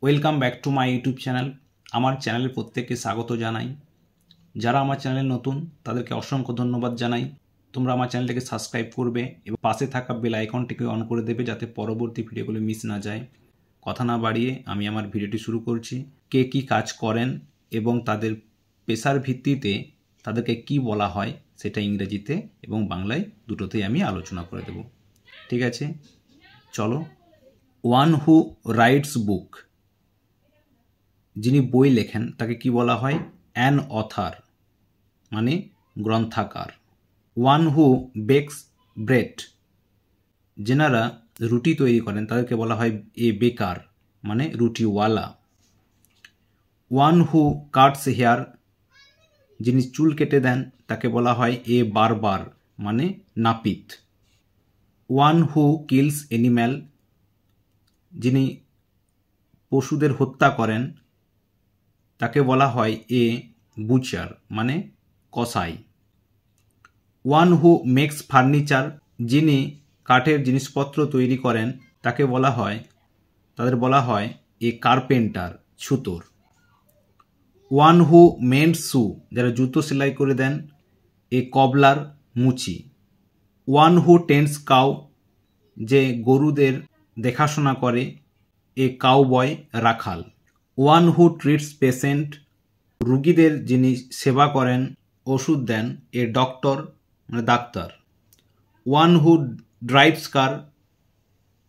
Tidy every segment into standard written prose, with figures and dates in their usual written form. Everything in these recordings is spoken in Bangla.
Welcome back to my YouTube channel. আমার চ্যানেলে প্রত্যেককে স্বাগত জানাই। যারা আমার চ্যানেলে নতুন তাদেরকে অসংখ্য ধন্যবাদ জানাই। তোমরা আমার চ্যানেলটিকে সাবস্ক্রাইব করবে এবং পাশে থাকা বেল আইকনটিকে অন করে দেবে যাতে পরবর্তী ভিডিওগুলো মিস না যায়। কথা না বাড়িয়ে আমি আমার ভিডিওটি শুরু করছি। কে কী কাজ করেন এবং তাদের পেশার ভিত্তিতে তাদেরকে কি বলা হয় সেটা ইংরেজিতে এবং বাংলায় দুটোতেই আমি আলোচনা করে দেব। ঠিক আছে, চলো। ওয়ান হু রাইটস বুক, যিনি বই লেখেন তাকে কি বলা হয়? অ্যান অথার, মানে গ্রন্থাকার। ওয়ান হু বেকস ব্রেড, যেনারা রুটি তৈরি করেন তাদেরকে বলা হয় এ বেকার, মানে রুটিওয়ালা। ওয়ান হু কাটস হেয়ার, যিনি চুল কেটে দেন তাকে বলা হয় এ বারবার, মানে নাপিত। ওয়ান হু কিলস অ্যানিম্যাল, যিনি পশুদের হত্যা করেন তাকে বলা হয় এ বুচার, মানে কসাই। ওয়ান হু মেক্স ফার্নিচার, যিনি কাঠের জিনিসপত্র তৈরি করেন তাকে তাদের বলা হয় এ কার্পেন্টার, ছুতোর। ওয়ান হু মেন্ডস শু, যারা জুতো সেলাই করে দেন এ কবলার, মুচি। ওয়ান হু টেন্ডস কাউ, যে গরুদের দেখাশোনা করে এ কাউবয়, রাখাল। ওয়ান হু ট্রিটস পেশেন্ট, রুগীদের যিনি সেবা করেন ওষুধ দেন এ ডক্টর, মানে ডাক্তার। ওয়ান হু ড্রাইভস কার,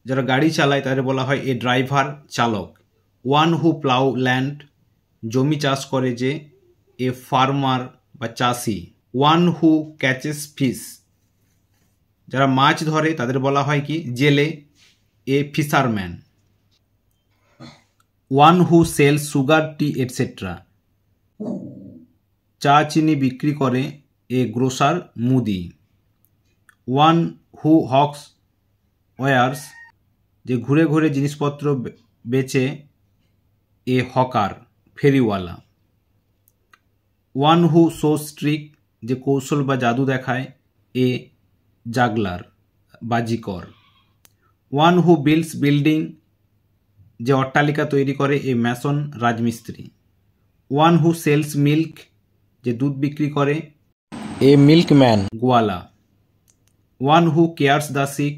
যারা গাড়ি চালায় তাদের বলা হয় এ ড্রাইভার, চালক। ওয়ান হু প্লাউ ল্যান্ড, জমি চাষ করে যে এ ফার্মার বা চাষি। ওয়ান হু ক্যাচেস ফিশ, যারা মাছ ধরে তাদের বলা হয় কি জেলে, a fisherman. One who sells sugar, tea etcetera, চা চিনি বিক্রি করে এ গ্রোসার, মুদি। ওয়ান হু হকস ওয়ার্স, যে ঘুরে ঘুরে জিনিসপত্র বেচে এ হকার, ফেরিওয়ালা। ওয়ান হু শোস ট্রিক, যে কৌশল বা জাদু দেখায় এ জাগলার, বাজিকর। ওয়ান হু বিল্ডস বিল্ডিং, যে অট্টালিকা তৈরি করে এ ম্যাসন, রাজমিস্ত্রি। ওয়ান হু সেলস মিল্ক, যে দুধ বিক্রি করে এ মিল্কম্যান, গোয়ালা। One who cares the sick,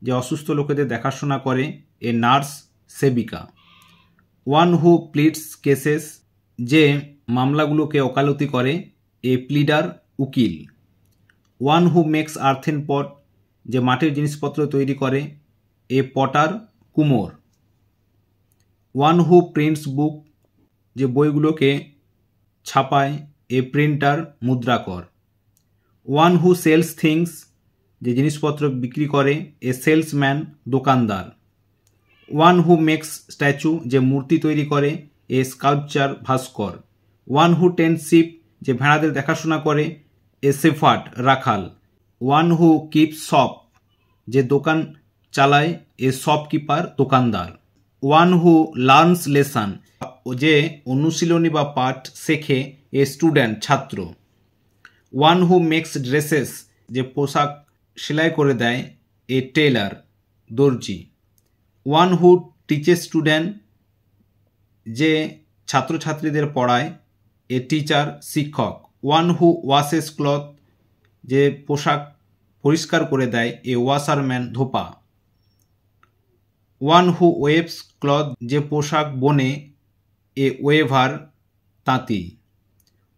যে অসুস্থ লোকেদের দেখাশোনা করে এ নার্স, সেবিকা। ওয়ান হু প্লিডস কেসেস, যে মামলাগুলোকে ওকালতি করে এ প্লিডার, উকিল। One who makes earthen pot, যে মাটির জিনিসপত্র তৈরি করে এ পটার, কুমোর। ওয়ান হু প্রিন্টস বুক, যে বইগুলোকে ছাপায় এ প্রিন্টার, মুদ্রাকর। ওয়ান হু সেলস থিংস, যে জিনিসপত্র বিক্রি করে এ সেলসম্যান, দোকানদার। ওয়ান হু মেক্স স্ট্যাচু, যে মূর্তি তৈরি করে এ স্কাল্পচার, ভাস্কর। ওয়ান হু টেন্ড শিপ, যে ভেড়াদের দেখাশোনা করে এ শেফার্ড, রাখাল। ওয়ান হু কিপস শপ, যে দোকান চালায় এ শপকিপার, দোকানদার। ওয়ান হু লার্নস লেসন, যে অনুশীলনী বা পাঠ শেখে এ স্টুডেন্ট, ছাত্র। ওয়ান হু মেক্স ড্রেসেস, যে পোশাক সেলাই করে দেয় এ টেলার, দর্জি। ওয়ান হু টিচেস স্টুডেন্ট, যে ছাত্রছাত্রীদের পড়ায় এ টিচার, শিক্ষক। ওয়ান হু ওয়াশেস ক্লথ, যে পোশাক পরিষ্কার করে দেয় এ ওয়াশারম্যান, ধোপা। ওয়ান হু ওয়েভস ক্লথ, যে পোশাক বনে এ ওয়েভার, তাঁতি।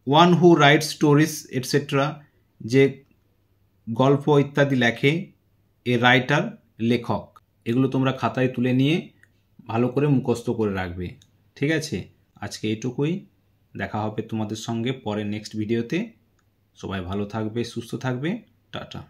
One who writes stories etcetera, যে গল্প ইত্যাদি লেখে এ রাইটার, লেখক। এগুলো তোমরা খাতায় তুলে নিয়ে ভালো করে মুখস্থ করে রাখবে। ঠিক আছে, আজকে এইটুকুই। দেখা হবে তোমাদের সঙ্গে পরে নেক্সট ভিডিওতে। সবাই ভালো থাকবে, সুস্থ থাকবে। টাটা।